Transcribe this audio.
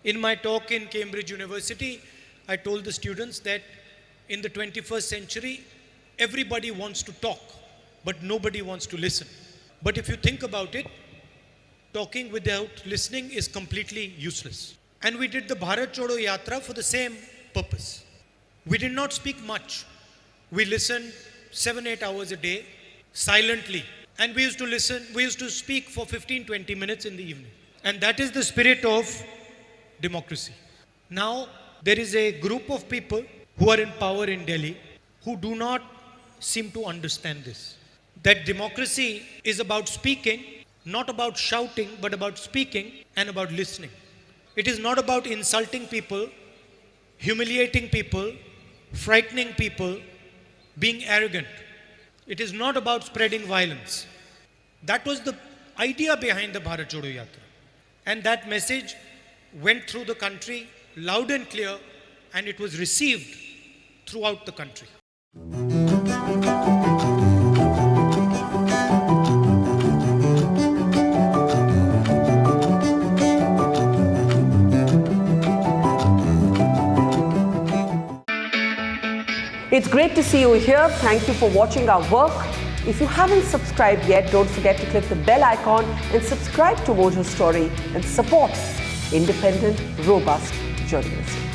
In my talk in Cambridge University, I told the students that in the 21st century, everybody wants to talk, but nobody wants to listen. But if you think about it, talking without listening is completely useless. And we did the Bharat Chodo Yatra for the same purpose. We did not speak much. We listened 7-8 hours a day, silently. And we used to listen, we used to speak for 15-20 minutes in the evening. And that is the spirit of democracy. Now, there is a group of people who are in power in Delhi who do not seem to understand this. That democracy is about speaking, not about shouting, but about speaking and about listening. It is not about insulting people, humiliating people, frightening people, being arrogant. It is not about spreading violence. That was the idea behind the Bharat Jodo Yatra. And that message went through the country loud and clear, and it was received throughout the country. It's great to see you here. Thank you for watching our work. If you haven't subscribed yet, don't forget to click the bell icon and subscribe to Mojo Story and support independent, robust journalism.